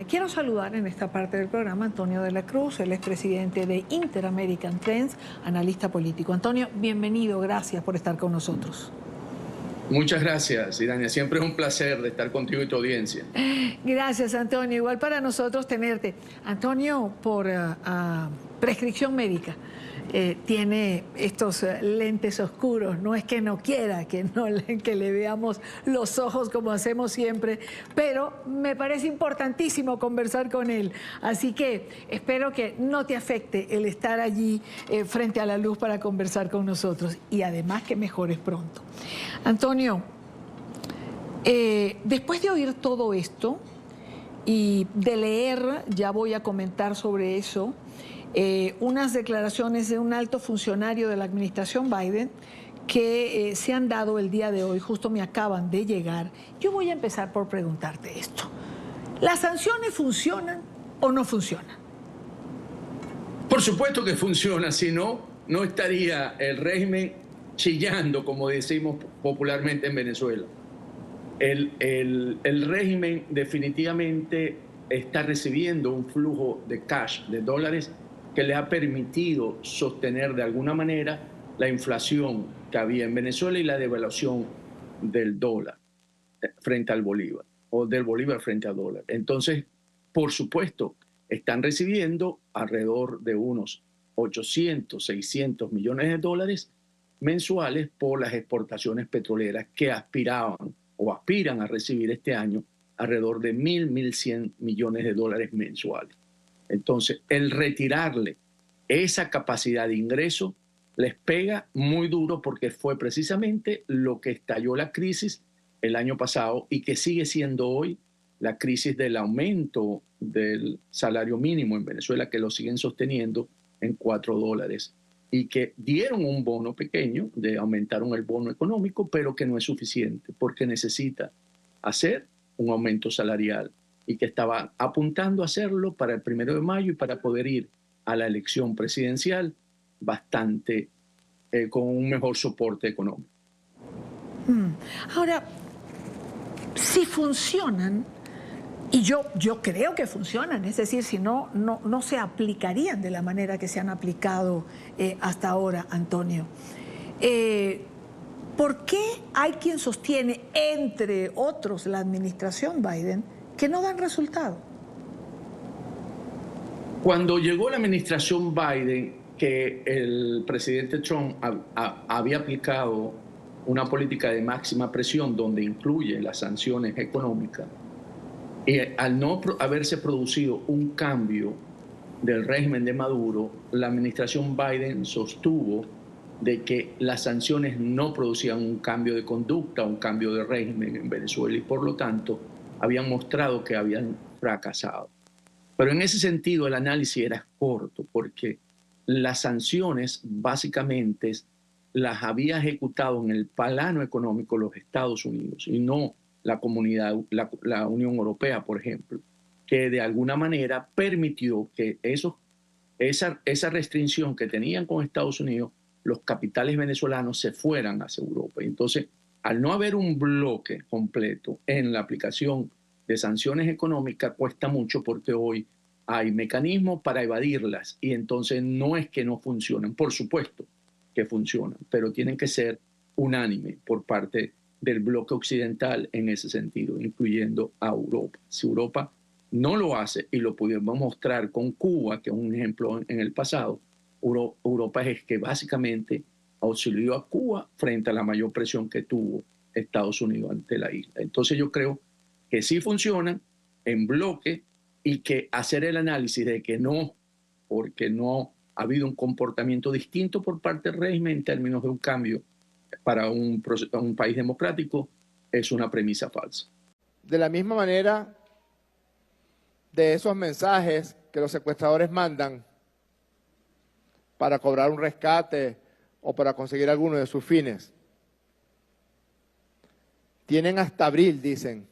Quiero saludar en esta parte del programa a Antonio de la Cruz, él es presidente de Inter-American Trends, analista político. Antonio, bienvenido, gracias por estar con nosotros. Muchas gracias, Irania. Siempre es un placer de estar contigo y tu audiencia. Gracias, Antonio. Igual para nosotros tenerte. Antonio, por prescripción médica, tiene estos lentes oscuros. No es que no quiera que le veamos los ojos como hacemos siempre, pero me parece importantísimo conversar con él. Así que espero que no te afecte el estar allí frente a la luz para conversar con nosotros. Y además que mejores pronto. Antonio, después de oír todo esto y de leer, ya voy a comentar sobre eso, unas declaraciones de un alto funcionario de la administración Biden que se han dado el día de hoy, justo me acaban de llegar. Yo voy a empezar por preguntarte esto. ¿Las sanciones funcionan o no funcionan? Por supuesto que funciona, si no, no estaría el régimen chillando, como decimos popularmente en Venezuela. El régimen definitivamente está recibiendo un flujo de cash, de dólares, que le ha permitido sostener de alguna manera la inflación que había en Venezuela y la devaluación del dólar frente al bolívar, o del bolívar frente al dólar. Entonces, por supuesto, están recibiendo alrededor de unos 800, 600 millones de dólares mensuales por las exportaciones petroleras que aspiraban o aspiran a recibir este año alrededor de 1.100 millones de dólares mensuales. Entonces, el retirarle esa capacidad de ingreso les pega muy duro porque fue precisamente lo que estalló la crisis el año pasado y que sigue siendo hoy la crisis del aumento del salario mínimo en Venezuela, que lo siguen sosteniendo en $4 y que dieron un bono pequeño, aumentaron el bono económico, pero que no es suficiente porque necesita hacer un aumento salarial y que estaba apuntando a hacerlo para el 1 de mayo y para poder ir a la elección presidencial bastante con un mejor soporte económico. Ahora, si funcionan, y yo creo que funcionan, es decir, si no se aplicarían de la manera que se han aplicado hasta ahora, Antonio. ¿Por qué hay quien sostiene, entre otros, la administración Biden, que no dan resultado? Cuando llegó la administración Biden, que el presidente Trump había aplicado una política de máxima presión donde incluye las sanciones económicas, y al no haberse producido un cambio del régimen de Maduro, la administración Biden sostuvo de que las sanciones no producían un cambio de conducta, un cambio de régimen en Venezuela y por lo tanto habían mostrado que habían fracasado. Pero en ese sentido el análisis era corto porque las sanciones básicamente las había ejecutado en el plano económico los Estados Unidos y no la comunidad, la Unión Europea, por ejemplo, que de alguna manera permitió que esa restricción que tenían con Estados Unidos, los capitales venezolanos se fueran hacia Europa. Entonces, al no haber un bloque completo en la aplicación de sanciones económicas, cuesta mucho porque hoy hay mecanismos para evadirlas y entonces no es que no funcionen, por supuesto que funcionan, pero tienen que ser unánime por parte del bloque occidental en ese sentido, incluyendo a Europa. Si Europa no lo hace, y lo pudimos mostrar con Cuba, que es un ejemplo en el pasado, Europa es que básicamente auxilió a Cuba frente a la mayor presión que tuvo Estados Unidos ante la isla. Entonces yo creo que sí funcionan en bloque y que hacer el análisis de que no, porque no ha habido un comportamiento distinto por parte del régimen en términos de un cambio para un país democrático, es una premisa falsa. De la misma manera, de esos mensajes que los secuestradores mandan para cobrar un rescate o para conseguir alguno de sus fines. Tienen hasta abril, dicen.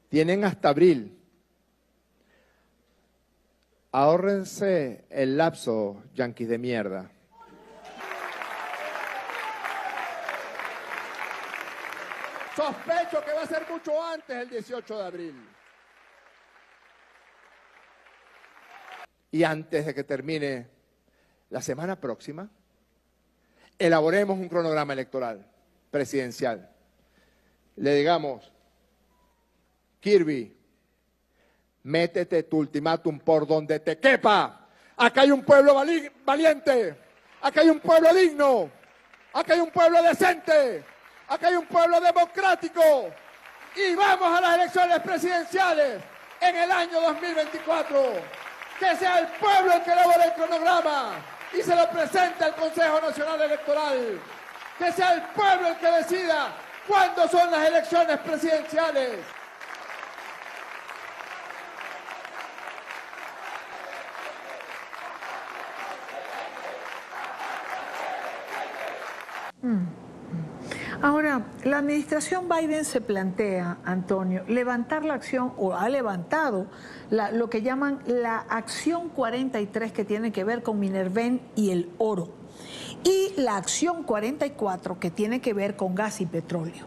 Tienen hasta abril. Ahórrense el lapso, yanquis de mierda. Sospecho que va a ser mucho antes del 18 de abril. y antes de que termine la semana próxima, elaboremos un cronograma electoral presidencial. Le digamos, Kirby, métete tu ultimátum por donde te quepa. Acá hay un pueblo valiente, acá hay un pueblo digno, acá hay un pueblo decente, acá hay un pueblo democrático. Y vamos a las elecciones presidenciales en el año 2024. Que sea el pueblo el que elabore el cronograma y se lo presente al Consejo Nacional Electoral. Que sea el pueblo el que decida cuándo son las elecciones presidenciales. Ahora, la administración Biden se plantea, Antonio, levantar la acción, o ha levantado lo que llaman la acción 43, que tiene que ver con Minerven y el oro, y la acción 44, que tiene que ver con gas y petróleo.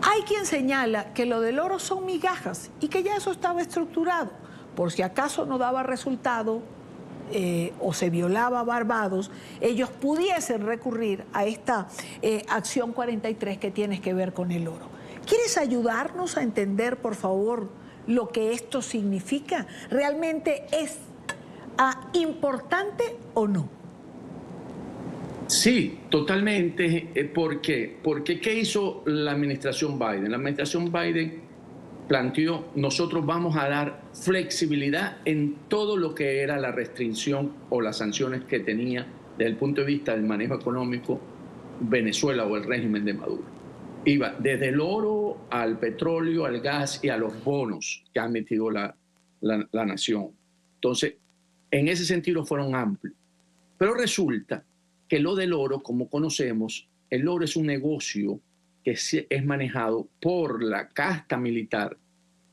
Hay quien señala que lo del oro son migajas y que ya eso estaba estructurado. Por si acaso no daba resultado o se violaba Barbados, ellos pudiesen recurrir a esta acción 43 que tiene que ver con el oro. ¿Quieres ayudarnos a entender, por favor, lo que esto significa? ¿Realmente es importante o no? Sí, totalmente. ¿Por qué? Porque ¿qué hizo la administración Biden? La administración Biden planteó: nosotros vamos a dar flexibilidad en todo lo que era la restricción o las sanciones que tenía desde el punto de vista del manejo económico Venezuela o el régimen de Maduro. Iba desde el oro al petróleo, al gas y a los bonos que ha metido la nación. Entonces, en ese sentido fueron amplios. Pero resulta que lo del oro, como conocemos, el oro es un negocio que es manejado por la casta militar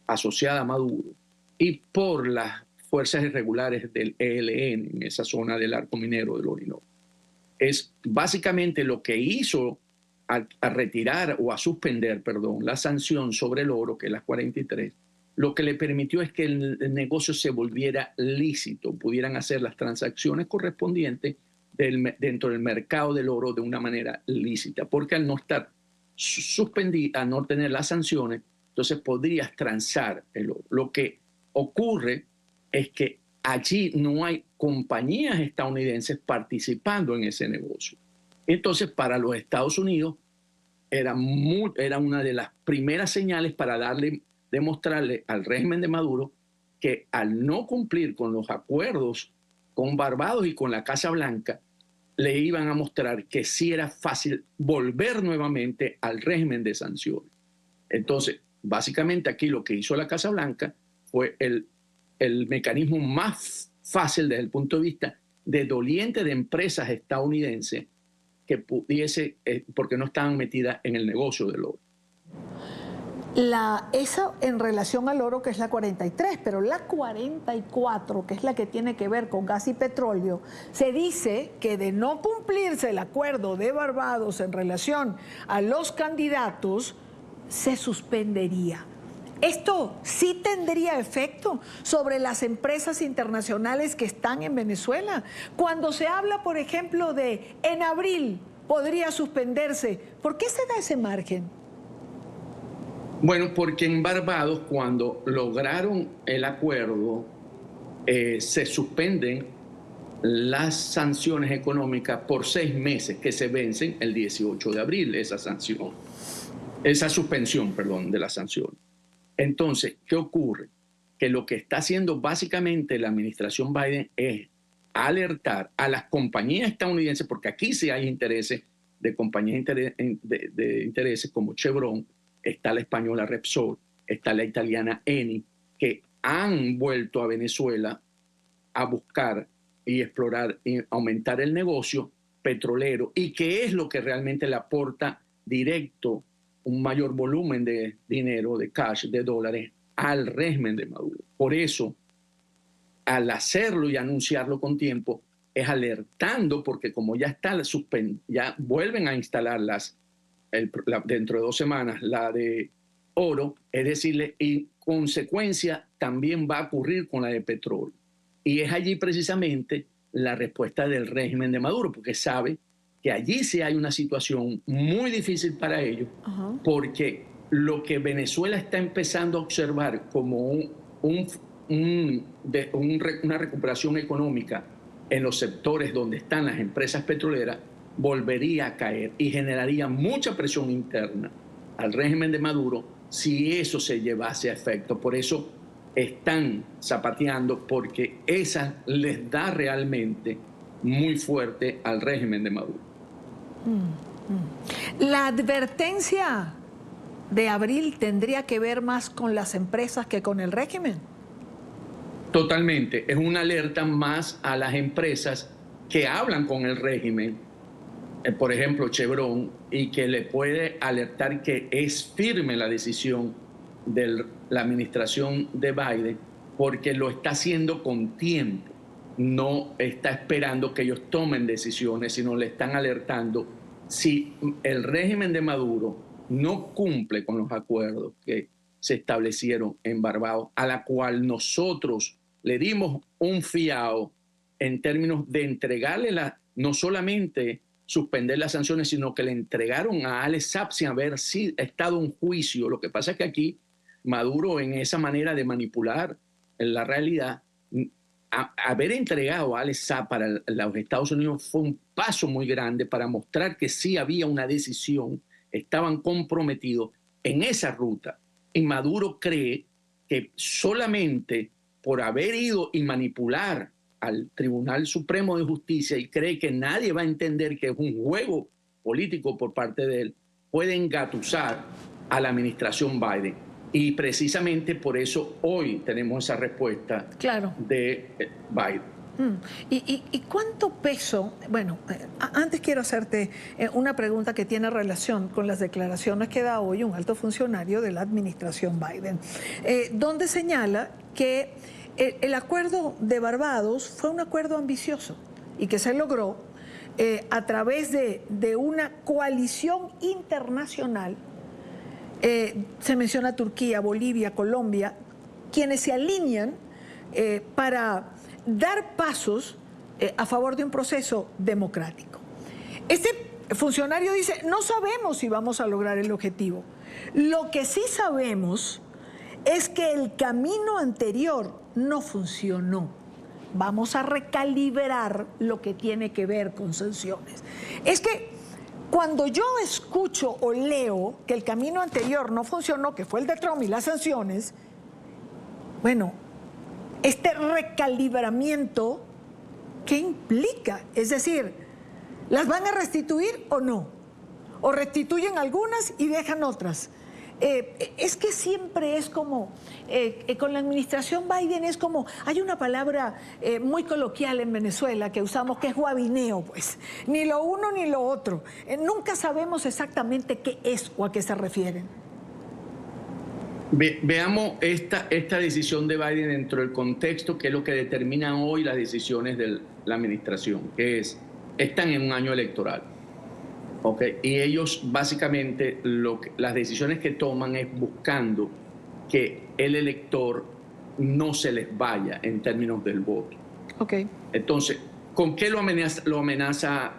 asociada a Maduro y por las fuerzas irregulares del ELN en esa zona del arco minero del Orinoco. Es básicamente lo que hizo a retirar o a suspender, perdón, la sanción sobre el oro, que es la 43, lo que le permitió es que el negocio se volviera lícito, pudieran hacer las transacciones correspondientes dentro del mercado del oro de una manera lícita, porque al no estar suspendida, al no tener las sanciones, entonces podrías transar el oro. Lo que ocurre es que allí no hay compañías estadounidenses participando en ese negocio. Entonces, para los Estados Unidos era una de las primeras señales para demostrarle al régimen de Maduro que al no cumplir con los acuerdos con Barbados y con la Casa Blanca, le iban a mostrar que sí era fácil volver nuevamente al régimen de sanciones. Entonces, básicamente aquí lo que hizo la Casa Blanca fue el mecanismo más fácil desde el punto de vista de doliente de empresas estadounidenses que pudiese, porque no estaban metidas en el negocio del oro. Esa en relación al oro, que es la 43, pero la 44, que es la que tiene que ver con gas y petróleo, se dice que de no cumplirse el acuerdo de Barbados en relación a los candidatos, se suspendería. ¿Esto sí tendría efecto sobre las empresas internacionales que están en Venezuela? Cuando se habla, por ejemplo, de en abril podría suspenderse, ¿por qué se da ese margen? Bueno, porque en Barbados, cuando lograron el acuerdo, se suspenden las sanciones económicas por 6 meses, que se vencen el 18 de abril, esa suspensión, perdón, de las sanciones. Entonces, ¿qué ocurre? Que lo que está haciendo básicamente la administración Biden es alertar a las compañías estadounidenses, porque aquí sí hay intereses de compañías de intereses como Chevron, está la española Repsol, está la italiana Eni, que han vuelto a Venezuela a buscar y explorar y aumentar el negocio petrolero, y que es lo que realmente le aporta directo un mayor volumen de dinero, de cash, de dólares al régimen de Maduro. Por eso, al hacerlo y anunciarlo con tiempo, es alertando, porque como ya está ya vuelven a instalar dentro de 2 semanas la de oro, es decir, en consecuencia también va a ocurrir con la de petróleo. Y es allí precisamente la respuesta del régimen de Maduro, porque sabe que allí sí hay una situación muy difícil para ellos, porque lo que Venezuela está empezando a observar como una recuperación económica en los sectores donde están las empresas petroleras, volvería a caer y generaría mucha presión interna al régimen de Maduro si eso se llevase a efecto. Por eso están zapateando, porque esa les da realmente muy fuerte al régimen de Maduro. La advertencia de abril tendría que ver más con las empresas que con el régimen. Totalmente, es una alerta más a las empresas que hablan con el régimen, por ejemplo Chevron, y que le puede alertar que es firme la decisión de la administración de Biden, porque lo está haciendo con tiempo, no está esperando que ellos tomen decisiones, sino le están alertando. Si el régimen de Maduro no cumple con los acuerdos que se establecieron en Barbados, a la cual nosotros le dimos un fiado en términos de entregarle no solamente suspender las sanciones, sino que le entregaron a Alex Saab sin haber estado en juicio. Lo que pasa es que aquí Maduro, en esa manera de manipular la realidad, haber entregado a Alex Saab para los Estados Unidos fue un paso muy grande para mostrar que sí había una decisión, estaban comprometidos en esa ruta. Y Maduro cree que solamente por haber ido y manipular al Tribunal Supremo de Justicia, y cree que nadie va a entender que es un juego político por parte de él, puede engatusar a la administración Biden. Y precisamente por eso hoy tenemos esa respuesta de Biden. ¿Y cuánto peso? Bueno, antes quiero hacerte una pregunta que tiene relación con las declaraciones que da hoy un alto funcionario de la administración Biden, donde señala que el acuerdo de Barbados fue un acuerdo ambicioso y que se logró a través de una coalición internacional. Se menciona Turquía, Bolivia, Colombia, quienes se alinean para dar pasos a favor de un proceso democrático. Este funcionario dice, no sabemos si vamos a lograr el objetivo. Lo que sí sabemos es que el camino anterior no funcionó. Vamos a recalibrar lo que tiene que ver con sanciones. Es que cuando yo escucho o leo que el camino anterior no funcionó, que fue el de Trump y las sanciones, bueno, este recalibramiento, ¿qué implica? Es decir, ¿las van a restituir o no? ¿O restituyen algunas y dejan otras? Es que siempre es como, con la administración Biden es como, hay una palabra muy coloquial en Venezuela que usamos que es guabineo, pues, ni lo uno ni lo otro. Nunca sabemos exactamente qué es o a qué se refieren. Veamos esta decisión de Biden dentro del contexto, que es lo que determina hoy las decisiones de la administración, que están en un año electoral. Okay. Y ellos básicamente las decisiones que toman es buscando que el elector no se les vaya en términos del voto. Okay. Entonces, ¿con qué lo amenaza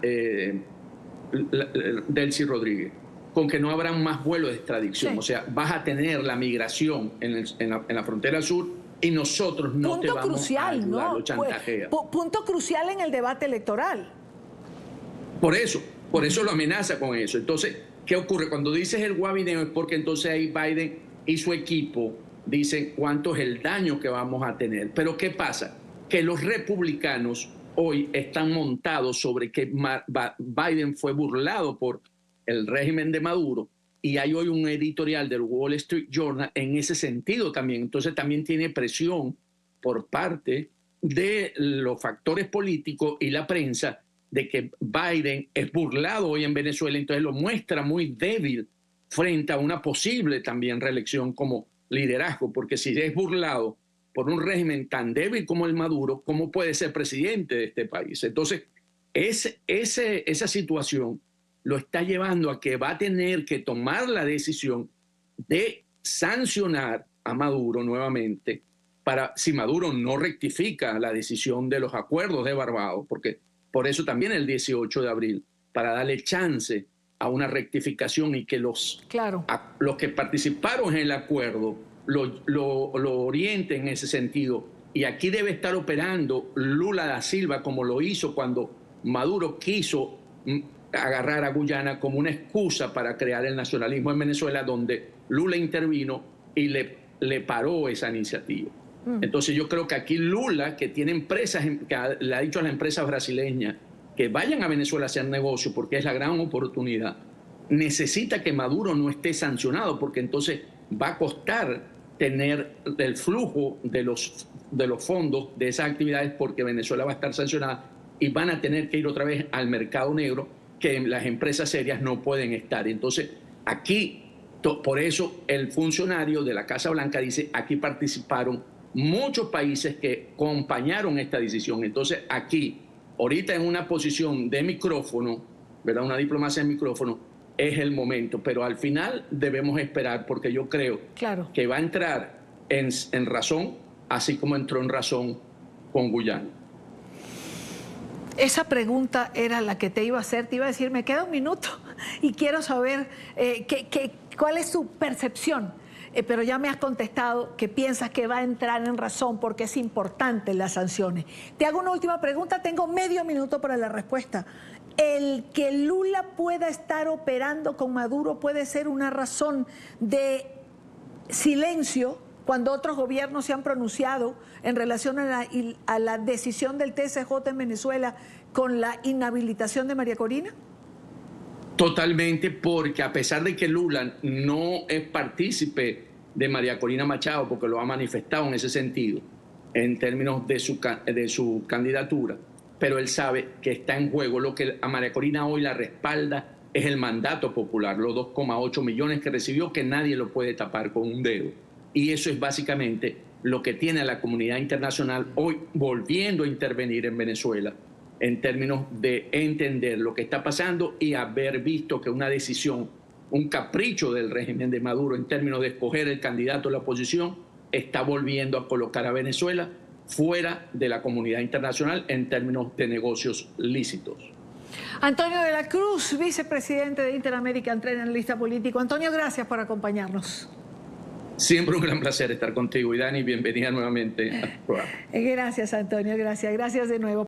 Delcy Rodríguez? Con que no habrá más vuelos de extradición. Sí. O sea, vas a tener la migración en la frontera sur y nosotros no punto te vamos crucial, a ayudar, ¿no? lo chantajea. Punto crucial en el debate electoral. Por eso lo amenaza con eso. Entonces, ¿qué ocurre? Cuando dices el guabineo es porque entonces ahí Biden y su equipo dicen cuánto es el daño que vamos a tener. Pero ¿qué pasa? Que los republicanos hoy están montados sobre que Biden fue burlado por el régimen de Maduro, y hay hoy un editorial del Wall Street Journal en ese sentido también. Entonces también tiene presión por parte de los factores políticos y la prensa de que Biden es burlado hoy en Venezuela, entonces lo muestra muy débil frente a una posible también reelección como liderazgo, porque si es burlado por un régimen tan débil como el Maduro, ¿cómo puede ser presidente de este país? Entonces, esa situación lo está llevando a que va a tener que tomar la decisión de sancionar a Maduro nuevamente si Maduro no rectifica la decisión de los acuerdos de Barbados, porque por eso también el 18 de abril, para darle chance a una rectificación y que los que participaron en el acuerdo lo orienten en ese sentido. Y aquí debe estar operando Lula da Silva como lo hizo cuando Maduro quiso agarrar a Guyana como una excusa para crear el nacionalismo en Venezuela, donde Lula intervino y le paró esa iniciativa. Entonces yo creo que aquí Lula, que tiene empresas, que le ha dicho a las empresas brasileñas que vayan a Venezuela a hacer negocio porque es la gran oportunidad, necesita que Maduro no esté sancionado, porque entonces va a costar tener el flujo de los fondos de esas actividades, porque Venezuela va a estar sancionada y van a tener que ir otra vez al mercado negro, que las empresas serias no pueden estar. Entonces aquí, por eso el funcionario de la Casa Blanca dice, aquí participaron muchos países que acompañaron esta decisión. Entonces aquí, ahorita en una posición de micrófono, ¿verdad?, una diplomacia de micrófono, es el momento, pero al final debemos esperar, porque yo creo que va a entrar en razón, así como entró en razón con Guyana. Esa pregunta era la que te iba a hacer. Te iba a decir, me queda un minuto y quiero saber cuál es tu percepción. Pero ya me has contestado que piensas que va a entrar en razón porque es importante las sanciones. Te hago una última pregunta, tengo medio minuto para la respuesta. ¿El que Lula pueda estar operando con Maduro puede ser una razón de silencio cuando otros gobiernos se han pronunciado en relación a la decisión del TSJ en Venezuela con la inhabilitación de María Corina? Totalmente, porque a pesar de que Lula no es partícipe de María Corina Machado, porque lo ha manifestado en ese sentido, en términos de su candidatura, pero él sabe que está en juego. Lo que a María Corina hoy la respalda es el mandato popular, los 2,8 millones que recibió, que nadie lo puede tapar con un dedo. Y eso es básicamente lo que tiene a la comunidad internacional hoy volviendo a intervenir en Venezuela, en términos de entender lo que está pasando y haber visto que una decisión, un capricho del régimen de Maduro en términos de escoger el candidato de la oposición, está volviendo a colocar a Venezuela fuera de la comunidad internacional en términos de negocios lícitos. Antonio de la Cruz, vicepresidente de Interamerican Trade, analista político. Antonio, gracias por acompañarnos. Siempre un gran placer estar contigo. Y Dani, bienvenida nuevamente al programa. Gracias, Antonio, gracias de nuevo.